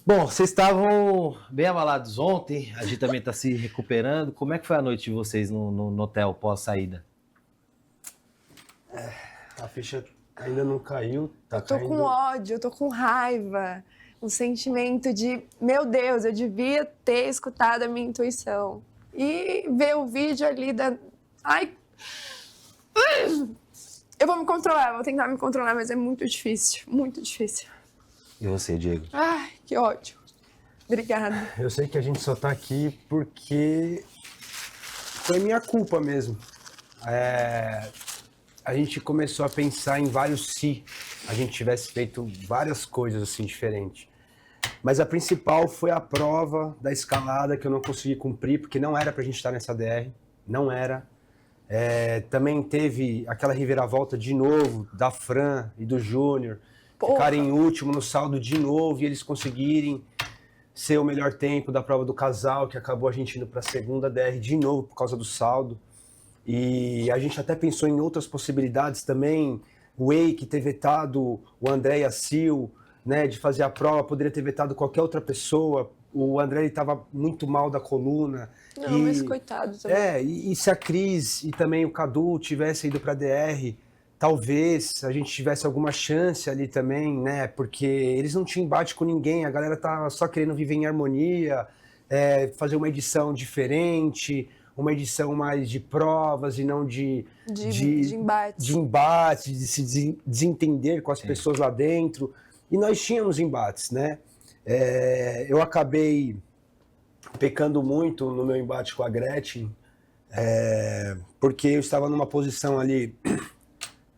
Bom, vocês estavam bem abalados ontem, a gente também está se recuperando. Como é que foi a noite de vocês no hotel pós-saída? A ficha ainda não caiu, tá Eu tô caindo. com ódio, eu tô com raiva. Um sentimento de, meu Deus, eu devia ter escutado a minha intuição. E ver o vídeo ali da... Ai... Eu vou me controlar, vou tentar me controlar, mas é muito difícil, muito difícil. E você, Diego? Ai, que ódio. Obrigada. Eu sei que a gente só tá aqui porque foi minha culpa mesmo. A gente começou a pensar em vários se a gente tivesse feito várias coisas assim diferentes. Mas a principal foi a prova da escalada que eu não consegui cumprir, porque não era pra gente estar nessa DR, não era. Também teve aquela reviravolta de novo da Fran e do Júnior, ficarem em último no saldo de novo e eles conseguirem ser o melhor tempo da prova do casal, que acabou a gente indo para a segunda DR de novo por causa do saldo. E a gente até pensou em outras possibilidades também, o Wake ter vetado o André e a Sil, né, de fazer a prova, poderia ter vetado qualquer outra pessoa. O André estava muito mal da coluna. Não, mas coitado também. E se a Cris e também o Cadu tivessem ido para a DR, talvez a gente tivesse alguma chance ali também, né? Porque eles não tinham embate com ninguém, a galera tá só querendo viver em harmonia, fazer uma edição diferente, uma edição mais de provas e não de embates. De embates, de se desentender com as pessoas lá dentro. E nós tínhamos embates, né? Eu acabei pecando muito no meu embate com a Gretchen, porque eu estava numa posição ali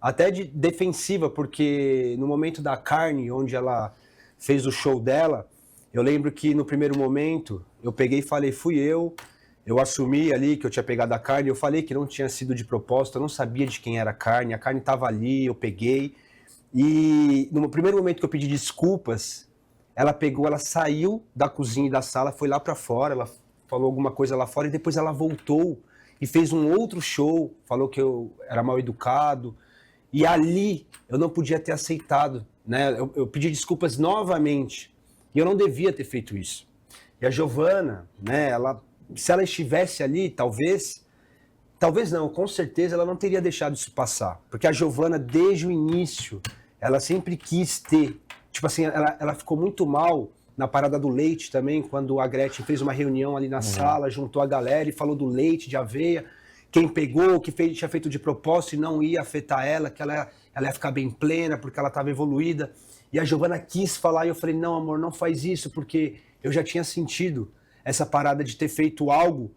até de defensiva, porque no momento da carne, onde ela fez o show dela, eu lembro que no primeiro momento eu peguei e falei, fui eu assumi ali que eu tinha pegado a carne, eu falei que não tinha sido de propósito, eu não sabia de quem era a carne estava ali, eu peguei, e no primeiro momento que eu pedi desculpas, ela saiu da cozinha e da sala, foi lá pra fora, ela falou alguma coisa lá fora, e depois ela voltou e fez um outro show, falou que eu era mal educado, e ali eu não podia ter aceitado, né? Eu pedi desculpas novamente, e eu não devia ter feito isso. E a Giovana, né, se ela estivesse ali, talvez não, com certeza ela não teria deixado isso passar, porque a Giovana, desde o início, ela sempre quis ter, tipo assim, ela ficou muito mal na parada do leite também, quando a Gretchen fez uma reunião ali na sala, juntou a galera e falou do leite de aveia, quem pegou, que tinha feito de propósito e não ia afetar ela, que ela ia ficar bem plena, porque ela estava evoluída. E a Giovana quis falar, e eu falei, não, amor, não faz isso, porque eu já tinha sentido essa parada de ter feito algo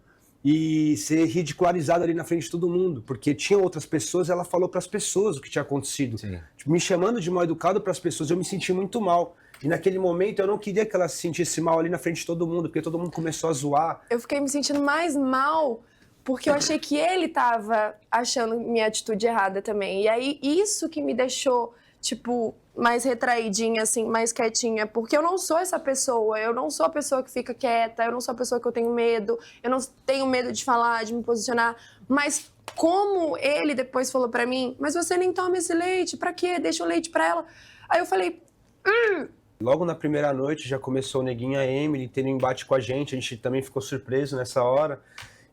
e ser ridicularizado ali na frente de todo mundo, porque tinha outras pessoas, ela falou para as pessoas o que tinha acontecido. Tipo, me chamando de mal educado para as pessoas, eu me senti muito mal. E naquele momento eu não queria que ela se sentisse mal ali na frente de todo mundo, porque todo mundo começou a zoar. Eu fiquei me sentindo mais mal porque eu achei que ele tava achando minha atitude errada também. E aí, isso que me deixou, tipo, mais retraidinha, assim, mais quietinha. Porque eu não sou essa pessoa, eu não sou a pessoa que fica quieta, eu não sou a pessoa que eu tenho medo de falar, de me posicionar. Mas como ele depois falou pra mim, mas você nem toma esse leite, pra quê? Deixa o leite pra ela. Aí eu falei... Logo na primeira noite já começou o Neguinho e a Emily tendo um embate com a gente também ficou surpreso nessa hora.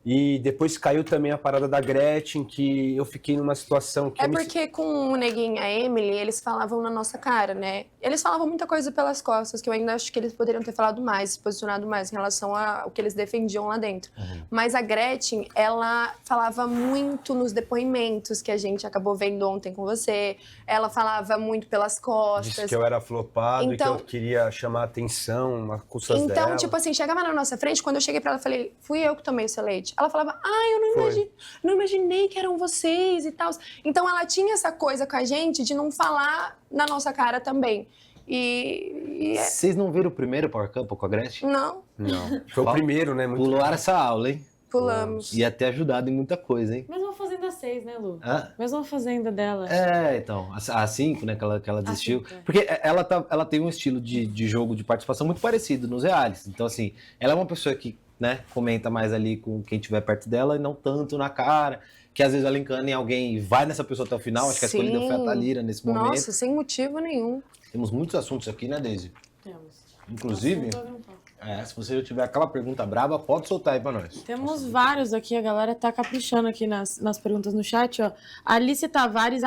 E depois caiu também a parada da Gretchen, que eu fiquei numa situação que... porque com o Neguinho e a Emily, eles falavam na nossa cara, né? Eles falavam muita coisa pelas costas, que eu ainda acho que eles poderiam ter falado mais, se posicionado mais em relação ao que eles defendiam lá dentro. Mas a Gretchen, ela falava muito nos depoimentos que a gente acabou vendo ontem com você. Ela falava muito pelas costas. Disse que eu era flopado e que eu queria chamar atenção a custas dela. Então, tipo assim, chegava na nossa frente, quando eu cheguei pra ela, eu falei, fui eu que tomei o seu leite. Ela falava, eu não imaginei que eram vocês e tal. Então, ela tinha essa coisa com a gente de não falar na nossa cara também. Vocês não viram o primeiro Power Couple com a Gretchen? Não. Foi o primeiro, né? Pulou essa aula, hein? Pulamos. Ia ter ajudado em muita coisa, hein? Mesma Fazenda 6, né, Lu? Hã? Mesma Fazenda dela. Então, a 5, né, que ela desistiu. 5, Porque ela tem um estilo de jogo, de participação muito parecido nos realities. Então, assim, ela é uma pessoa que, né, comenta mais ali com quem estiver perto dela e não tanto na cara, que às vezes ela encana em alguém e vai nessa pessoa até o final. Acho que a escolhida foi a Thalira nesse momento. Nossa, sem motivo nenhum. Temos muitos assuntos aqui, né, Daisy? Temos. Inclusive, se você tiver aquela pergunta braba, pode soltar aí pra nós. Temos vários aqui, a galera tá caprichando aqui nas perguntas no chat, ó. Alice Tavares,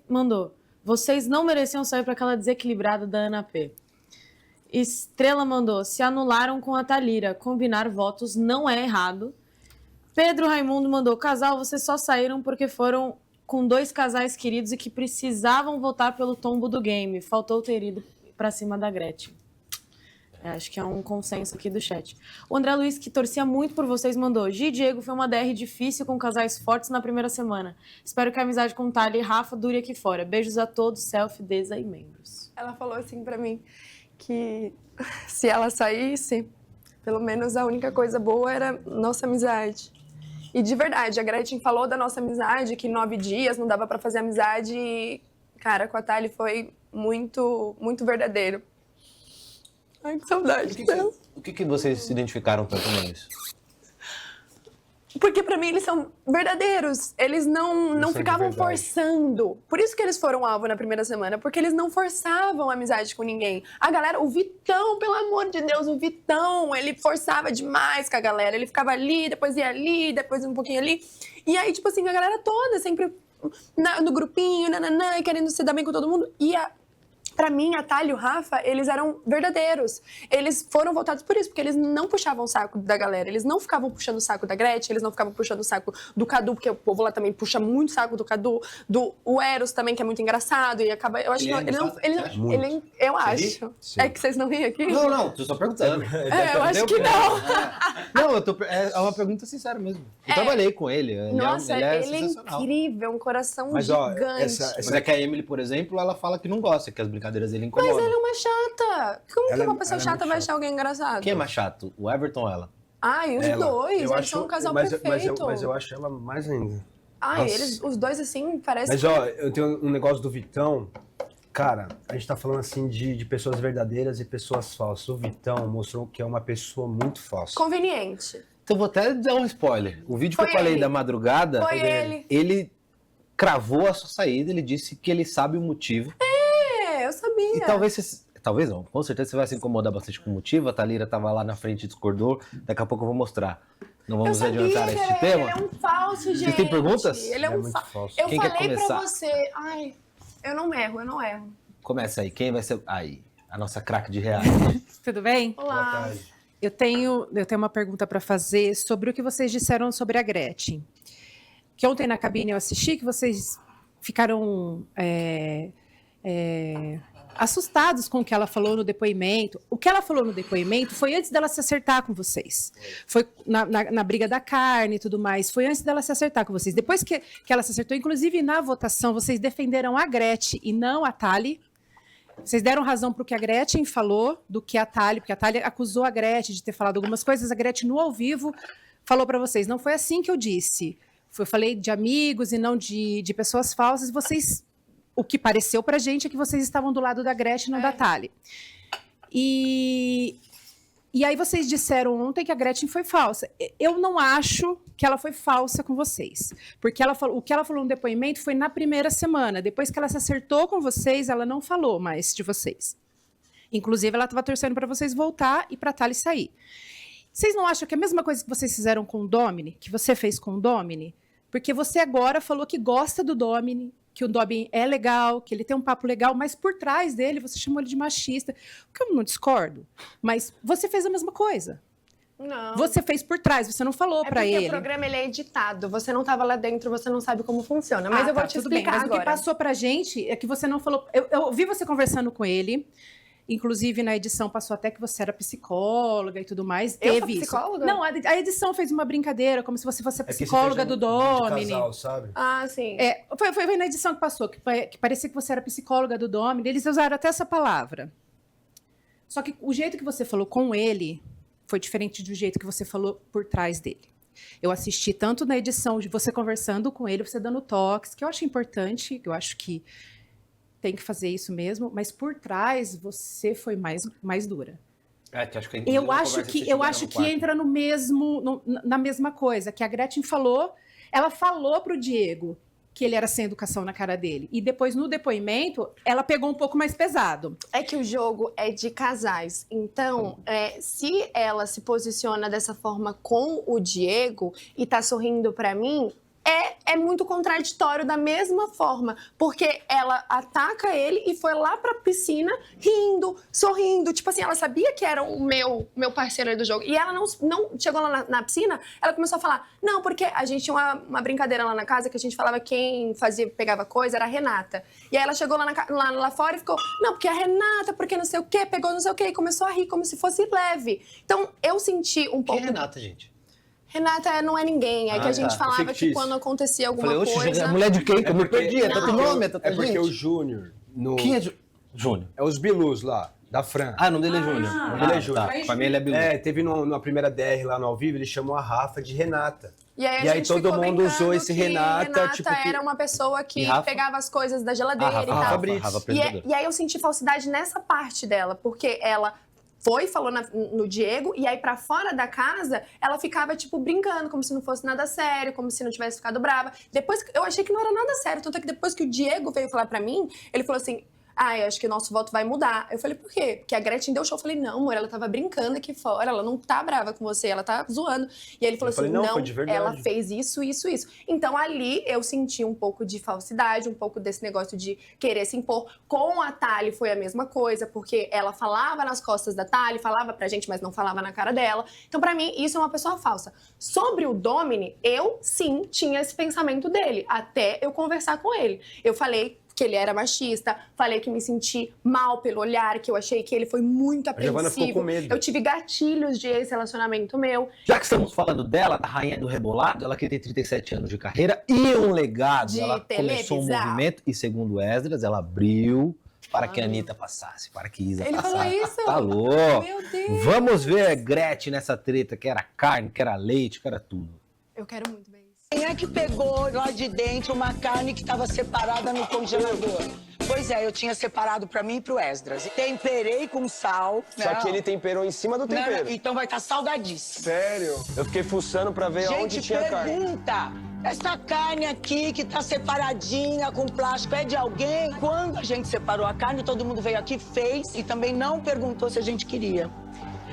mandou. Vocês não mereciam sair para aquela desequilibrada da Ana P. Estrela mandou. Se anularam com a Thalira. Combinar votos não é errado. Pedro Raimundo mandou. Casal, vocês só saíram porque foram com 2 casais queridos e que precisavam votar pelo tombo do game. Faltou ter ido pra cima da Gretchen. Acho que é um consenso aqui do chat. O André Luiz, que torcia muito por vocês, mandou. Diego, foi uma DR difícil com casais fortes na primeira semana. Espero que a amizade com Thalia e Rafa dure aqui fora. Beijos a todos, Selfie, Deza e membros. Ela falou assim pra mim que se ela saísse, pelo menos a única coisa boa era nossa amizade. E de verdade, a Gretchen falou da nossa amizade, que 9 dias não dava pra fazer amizade e, cara, com a Thalia foi muito, muito verdadeiro. Ai, que saudade dela. O que vocês se identificaram tanto nisso? Porque pra mim eles são verdadeiros. Eles não ficavam forçando. Por isso que eles foram alvo na primeira semana. Porque eles não forçavam amizade com ninguém. A galera, o Vitão, pelo amor de Deus, o Vitão, ele forçava demais com a galera. Ele ficava ali, depois ia ali, depois um pouquinho ali. E aí, tipo assim, a galera toda sempre no grupinho, nananã, querendo se dar bem com todo mundo. E pra mim, a Thalia e o Rafa, eles eram verdadeiros. Eles foram votados por isso, porque eles não puxavam o saco da galera. Eles não ficavam puxando o saco da Gretchen, eles não ficavam puxando o saco do Cadu, porque o povo lá também puxa muito o saco do Cadu, o Eros também, que é muito engraçado, e acaba... Eu acho que eu acho. É que vocês não riem aqui? Não, tô só perguntando. Eu acho que não. Não, é uma pergunta sincera mesmo. Eu trabalhei com ele. Nossa, ele é sensacional. incrível, um coração Mas, gigante. Mas é que a Emily, por exemplo, ela fala que não gosta, que as brincadeiras dele incomodam. Mas ela é uma chata. Como que uma pessoa chata vai muito achar alguém engraçado? Quem é mais chato, o Everton ou ela? Ai, os dois, eles são um casal perfeito. Mas eu acho ela mais ainda. Ai, os dois assim, parece Mas, ó, eu tenho um negócio do Vitão. Cara, a gente tá falando assim de pessoas verdadeiras e pessoas falsas. O Vitão mostrou que é uma pessoa muito falsa. conveniente. Então vou até dar um spoiler. O vídeo Foi que eu falei ele. da madrugada, Foi ele. ele cravou a sua saída, ele disse que ele sabe o motivo. Eu sabia. E talvez não, com certeza você vai se incomodar bastante com o motivo. A Thalira tava lá na frente e discordou. Daqui a pouco eu vou mostrar. Não vamos adiantar este tema. Ele é um falso, gente. Você tem perguntas? Ele é um muito falso. Eu Quem quer falei começar? pra você. Ai, eu não erro. Começa aí, quem vai ser... Aí, a nossa craque de reality. Tudo bem? Olá. Eu tenho uma pergunta para fazer sobre o que vocês disseram sobre a Gretchen. Que ontem na cabine eu assisti que vocês ficaram assustados com o que ela falou no depoimento. O que ela falou no depoimento foi antes dela se acertar com vocês. Foi na briga da carne e tudo mais. Foi antes dela se acertar com vocês. Depois que ela se acertou, inclusive na votação, vocês defenderam a Gretchen e não a Thalia. Vocês deram razão para o que a Gretchen falou do que a Thalia, porque a Thalia acusou a Gretchen de ter falado algumas coisas. A Gretchen, no ao vivo, falou para vocês, não foi assim que eu disse. Eu falei de amigos e não de pessoas falsas. Vocês, o que pareceu para a gente é que vocês estavam do lado da Gretchen, não da Thalia. E aí vocês disseram ontem que a Gretchen foi falsa. Eu não acho que ela foi falsa com vocês. Porque o que ela falou no depoimento foi na primeira semana. Depois que ela se acertou com vocês, ela não falou mais de vocês. Inclusive, ela estava torcendo para vocês voltar e para a Thalia sair. Vocês não acham que é a mesma coisa que vocês fizeram com o Domini, que você fez com o Domini? Porque você agora falou que gosta do Domini, que o Domini é legal, que ele tem um papo legal, mas por trás dele você chamou ele de machista. O que eu não discordo, mas você fez a mesma coisa. Não. Você fez por trás, você não falou pra ele. Porque o programa ele é editado. Você não estava lá dentro, você não sabe como funciona. Mas eu vou te tudo bem. explicar Mas agora. o que passou pra gente é que você não falou... Eu vi você conversando com ele. Inclusive, na edição passou até que você era psicóloga e tudo mais. Eu sou Teve psicóloga? Não, a edição fez uma brincadeira, como se você fosse a É que você psicóloga fez do de Domini. casal, sabe? Ah, sim. Foi na edição que passou, que parecia que você era psicóloga do Domini. Eles usaram até essa palavra. Só que o jeito que você falou com ele foi diferente do jeito que você falou por trás dele. Eu assisti tanto na edição de você conversando com ele, você dando toques, que eu acho importante, que eu acho que tem que fazer isso mesmo, mas por trás você foi mais dura. Que acho que Eu acho que entra na mesma coisa que a Gretchen falou. Ela falou pro Diego que ele era sem educação na cara dele. E depois, no depoimento, ela pegou um pouco mais pesado. É que o jogo é de casais. Então, se ela se posiciona dessa forma com o Diego e tá sorrindo pra mim, é muito contraditório da mesma forma. Porque ela ataca ele e foi lá pra piscina rindo, sorrindo. Tipo assim, ela sabia que era o meu parceiro aí do jogo. E ela não chegou lá na piscina, ela começou a falar, não, porque a gente tinha uma brincadeira lá na casa que a gente falava quem pegava coisa era a Renata. E aí ela chegou lá fora e ficou, não, porque a Renata, porque não sei o quê, pegou não sei o quê, e começou a rir como se fosse leve. Então, eu senti um pouco... Quem é Renata, gente? Renata não é ninguém. É que a gente falava que fictício. quando acontecia alguma Falei, oxe, coisa... a mulher de quem? Que eu me porque- perdi, é tanto Não. nome, é tanta É porque gente. o Júnior... Quem é Júnior? É os Bilus lá, da Fran. Ah, o nome dele é Júnior. o nome dele é Júnior. Tá. Pra mim ele é Bilu. Teve na primeira DR lá no ao vivo, ele chamou a Rafa de Renata. E aí, E a aí gente todo ficou mundo brincando usou esse que Renata, tipo que- era uma pessoa que E Rafa? pegava as coisas da geladeira e tal. Rafa Brits. Rafa E, apresentador. e aí eu senti falsidade nessa parte dela, porque ela falou no Diego, e aí pra fora da casa, ela ficava, tipo, brincando, como se não fosse nada sério, como se não tivesse ficado brava. Depois, eu achei que não era nada sério, tanto é que depois que o Diego veio falar pra mim, ele falou assim... eu acho que o nosso voto vai mudar. Eu falei, por quê? Porque a Gretchen deu show. Eu falei, não, amor, ela tava brincando aqui fora, ela não tá brava com você, ela tá zoando. E aí ele falou Eu falei, assim, não, não, foi de verdade. ela fez isso. Então ali eu senti um pouco de falsidade, um pouco desse negócio de querer se impor. Com a Thali foi a mesma coisa, porque ela falava nas costas da Thali, falava pra gente, mas não falava na cara dela. Então pra mim isso é uma pessoa falsa. Sobre o Domini, eu sim tinha esse pensamento dele, até eu conversar com ele. Eu falei que ele era machista, falei que me senti mal pelo olhar, que eu achei que ele foi muito Giovana ficou apreensivo. com medo. Eu tive gatilhos de ex-relacionamento meu. Já que estamos falando dela, da rainha do rebolado, ela que tem 37 anos de carreira e um legado. De Ela começou um televisão. movimento e, segundo Esdras, ela abriu para que a Anitta passasse, para que Isa Ele passasse. falou isso? Falou. Meu Deus. Vamos ver a Gretchen nessa treta, que era carne, que era leite, que era tudo. Eu quero muito ver isso. Quem é que pegou lá de dentro uma carne que estava separada no congelador? Pois é, eu tinha separado pra mim e pro Esdras. Temperei com sal. Só que ele temperou em cima do tempero. Então vai estar salgadíssimo. Sério? Eu fiquei fuçando pra ver aonde Gente, tinha carne. pergunta. Essa carne aqui que tá separadinha com plástico é de alguém? Quando a gente separou a carne, todo mundo veio aqui, fez e também não perguntou se a gente queria.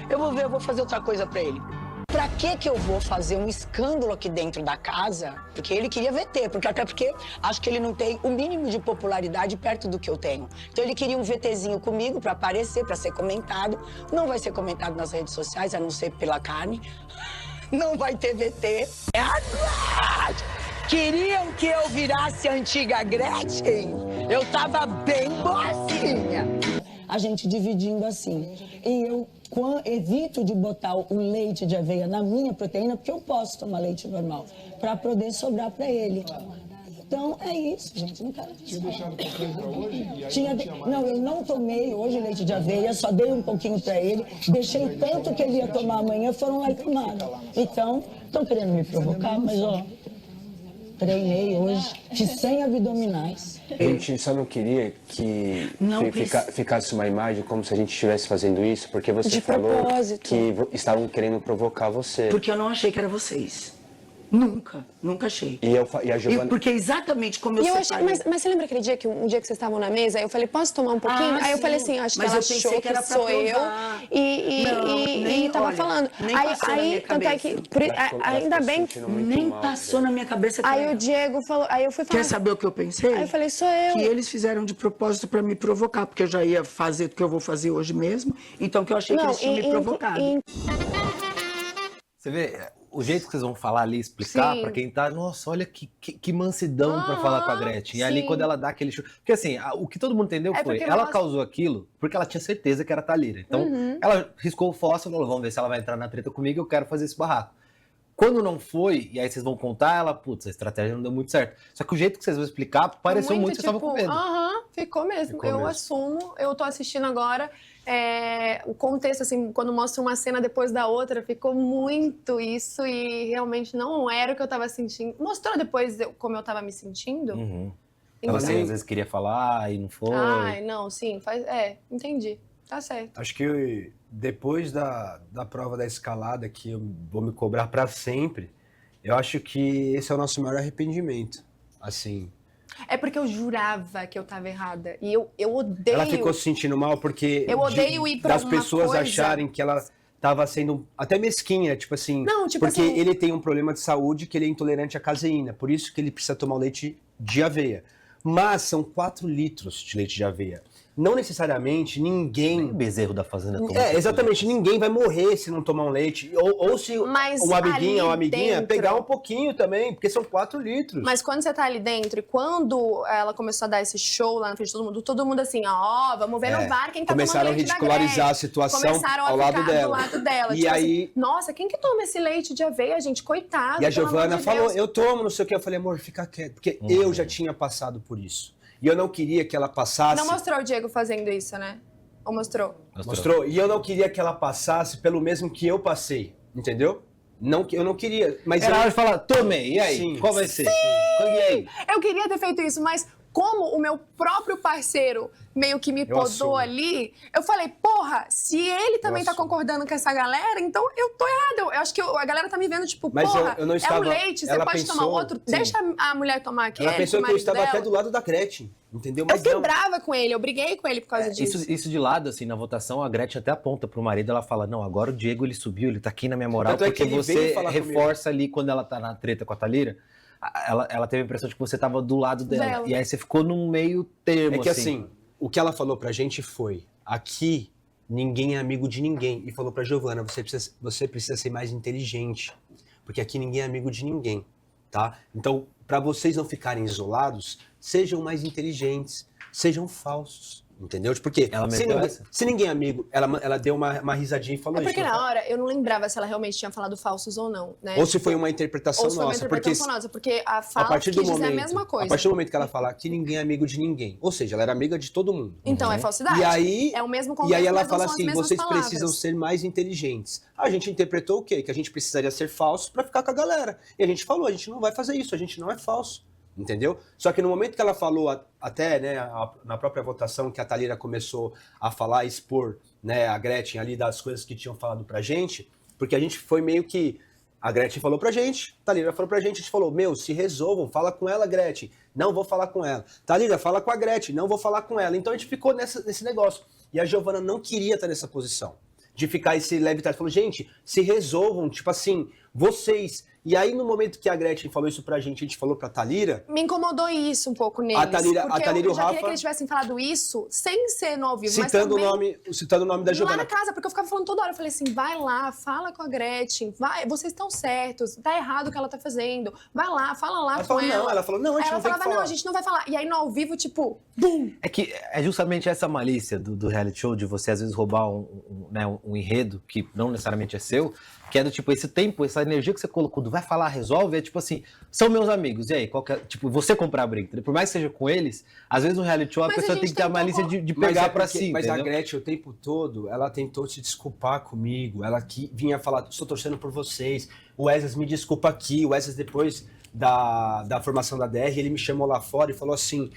Eu vou fazer outra coisa pra ele. Pra que eu vou fazer um escândalo aqui dentro da casa? Porque ele queria VT, até porque acho que ele não tem o mínimo de popularidade perto do que eu tenho. Então ele queria um VTzinho comigo pra aparecer, pra ser comentado. Não vai ser comentado nas redes sociais, a não ser pela carne. Não vai ter VT. Queriam que eu virasse a antiga Gretchen? Eu tava bem boazinha. A gente dividindo assim. E eu evito de botar o leite de aveia na minha proteína, porque eu posso tomar leite normal, para poder sobrar para ele. Então, é isso, gente. Não quero Não, eu não tomei hoje leite de aveia, só dei um pouquinho para ele, deixei o tanto que ele ia tomar amanhã, foram lá e tomaram. Então, estão querendo me provocar, mas ó, treinei hoje, fiz 100 abdominais. A gente só não queria que Não ficasse uma imagem como se a gente estivesse fazendo isso, porque você De falou propósito. que estavam querendo provocar você. Porque eu não achei que era vocês. Nunca achei. E a Giovana... Porque exatamente como eu E eu achei, separei... mas você lembra aquele dia que um dia que vocês estavam na mesa, aí eu falei, posso tomar um pouquinho? Aí eu sim. falei assim, acho que Mas ela eu pensei achou que era que pra sou provar. eu e tava olha, falando. nem passou na minha Tanto é que, cabeça. ainda bem, Nem passou na minha cabeça. aí também. o Diego falou, aí eu fui falar. Quer saber o que eu pensei? Aí eu falei, sou eu. Que eles fizeram de propósito pra me provocar, porque eu já ia fazer o que eu vou fazer hoje mesmo, então que eu achei que eles tinham me provocado. Você vê, o jeito que vocês vão falar ali, explicar Sim. pra quem tá, nossa, olha que mansidão pra falar com a Gretchen. E ali sim. quando ela dá aquele chute. Porque assim, o que todo mundo entendeu É foi, porque ela mostra- causou aquilo porque ela tinha certeza que era Thalira. Então, ela riscou o fósforo, falou, vamos ver se ela vai entrar na treta comigo, eu quero fazer esse barraco. Quando não foi, e aí vocês vão contar, ela, putz, a estratégia não deu muito certo. Só que o jeito que vocês vão explicar, pareceu muito que vocês estavam com medo. Ficou mesmo. Ficou eu mesmo. assumo, eu tô assistindo agora. O contexto, assim, quando mostra uma cena depois da outra, ficou muito isso e realmente não era o que eu tava sentindo. Mostrou depois como eu tava me sentindo? Uhum. Então, Ela às vezes queria falar e não foi. ai, não, sim, entendi. Tá certo. Acho que depois da prova da escalada, que eu vou me cobrar para sempre, eu acho que esse é o nosso maior arrependimento. assim. É porque eu jurava que eu tava errada. E eu odeio... Ela ficou se sentindo mal porque... Eu odeio ir pra das alguma pessoas coisa. acharem que ela tava sendo até mesquinha, tipo assim... Não, tipo porque assim... ele tem um problema de saúde que ele é intolerante à caseína. Por isso que ele precisa tomar o leite de aveia. Mas são 4 litros de leite de aveia. Não necessariamente ninguém... O bezerro da fazenda toma exatamente. Ninguém vai morrer se não tomar um leite. Ou se Mas uma amiguinha ali ou amiguinha dentro- pegar um pouquinho também, porque são 4 litros. Mas quando você tá ali dentro, e quando ela começou a dar esse show lá na frente de todo mundo assim, ó, vamos ver no VAR quem tá Começaram a tomando leite da ridicularizar Gretchen. a situação Começaram a ao lado ficar dela. do lado dela. E Tipo aí- assim, nossa, quem que toma esse leite de aveia, gente? Coitado, E a pelo amor Giovana de falou, Deus. eu tomo, não sei o que. Eu falei, amor, fica quieto. Porque eu já tinha passado por isso. E eu não queria que ela passasse... Não mostrou o Diego fazendo isso, né? Ou mostrou? Mostrou. E eu não queria que ela passasse pelo mesmo que eu passei. Entendeu? Não, eu não queria. Mas Era eu... hora de falar, tomei, e aí? Sim. Qual vai ser? E aí? Eu queria ter feito isso, mas como o meu próprio parceiro meio que me podou assumo. ali, eu falei, porra, se ele também tá assumo. concordando com essa galera, então eu tô errada. Eu acho que a galera tá me vendo, tipo, Mas porra, eu não estava- é um leite, você ela pode tomar pensou- outro, sim. deixa a mulher tomar aquele. Ela pensou o que eu marido estava dela. até do lado da Gretchen. Entendeu? Eu Mas fiquei não. brava com ele, eu briguei com ele por causa disso. Isso de lado, assim, na votação, a Gretchen até aponta pro marido, ela fala, não, agora o Diego, ele subiu, ele tá aqui na minha moral, Tanto é que porque ele você veio falar comigo. reforça ali, quando ela tá na treta com a Thalira, ela teve a impressão de que você tava do lado dela. E aí você ficou num meio termo, É que assim, o que ela falou pra gente foi, aqui ninguém é amigo de ninguém. E falou pra Giovana, você precisa ser mais inteligente, porque aqui ninguém é amigo de ninguém, tá? Então, pra vocês não ficarem isolados, sejam mais inteligentes, sejam falsos. Entendeu? Porque Ela se meteu ninguém, essa? se ninguém é amigo, ela deu uma risadinha e falou É porque isso. na hora eu não lembrava se ela realmente tinha falado falsos ou não, né? Ou se foi uma interpretação Ou se foi uma nossa. interpretação nossa, porque a A fala partir quis do dizer momento, a mesma coisa. a partir do momento que ela fala que ninguém é amigo de ninguém, ou seja, ela era amiga de todo mundo. Então é falsidade. E aí, é o mesmo e contexto, aí ela mas não fala são as assim, mesmas vocês palavras. precisam ser mais inteligentes. A gente interpretou o quê? Que a gente precisaria ser falso pra ficar com a galera. E a gente falou, a gente não vai fazer isso, a gente não é falso. Entendeu? Só que no momento que ela falou, até né, na própria votação, que a Thalira começou a falar, expor né, a Gretchen ali das coisas que tinham falado pra gente, porque a gente foi meio que... A Gretchen falou pra gente, Thalira falou pra gente, a gente falou, meu, se resolvam, fala com ela, Gretchen. Não vou falar com ela. Thalira, fala com a Gretchen, não vou falar com ela. Então a gente ficou nesse negócio. E a Giovana não queria estar nessa posição. De ficar esse leve trás. Falou, gente, se resolvam, tipo assim, vocês... E aí, no momento que a Gretchen falou isso pra gente, a gente falou pra Thalira... Me incomodou isso um pouco neles. A Thalira porque e eu o já Rafa... queria que eles tivessem falado isso sem ser no ao vivo, Citando, mas também citando o nome da lá Giovana. na casa, porque eu ficava falando toda hora. Eu falei assim, vai lá, fala com a Gretchen, vai, vocês estão certos, tá errado o que ela tá fazendo. Vai lá, fala lá Ela com falou, ela. não, ela falou, não, a Aí gente ela não tem que falava, falar. não, a gente não vai falar. E aí no ao vivo, tipo, bum! É que é justamente essa malícia do reality show, de você às vezes roubar um enredo que não necessariamente é seu, que é do tipo, esse tempo, essa energia que você colocou do vai falar, resolve, é tipo assim, são meus amigos, e aí? Qual que é, tipo, você comprar a briga, entendeu? Por mais que seja com eles, às vezes no reality show a Mas a pessoa gente tem que ter a tentou malícia de Mas pegar é pra porque- si, Mas a entendeu? Gretchen, o tempo todo, ela tentou se desculpar comigo. Ela vinha falar, estou torcendo por vocês. O Wesley me desculpa aqui. O Wesley, depois da formação da DR, ele me chamou lá fora e falou assim,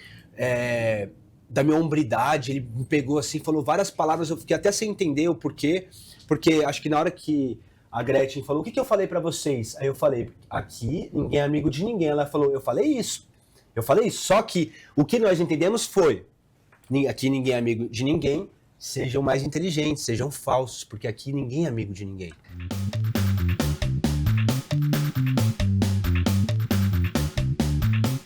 da minha hombridade. Ele me pegou assim, falou várias palavras. Eu fiquei até sem entender o porquê. Porque acho que na hora que a Gretchen falou, o que eu falei pra vocês? Aí eu falei, aqui ninguém é amigo de ninguém. Ela falou, eu falei isso. Só que o que nós entendemos foi, aqui ninguém é amigo de ninguém, sejam mais inteligentes, sejam falsos, porque aqui ninguém é amigo de ninguém.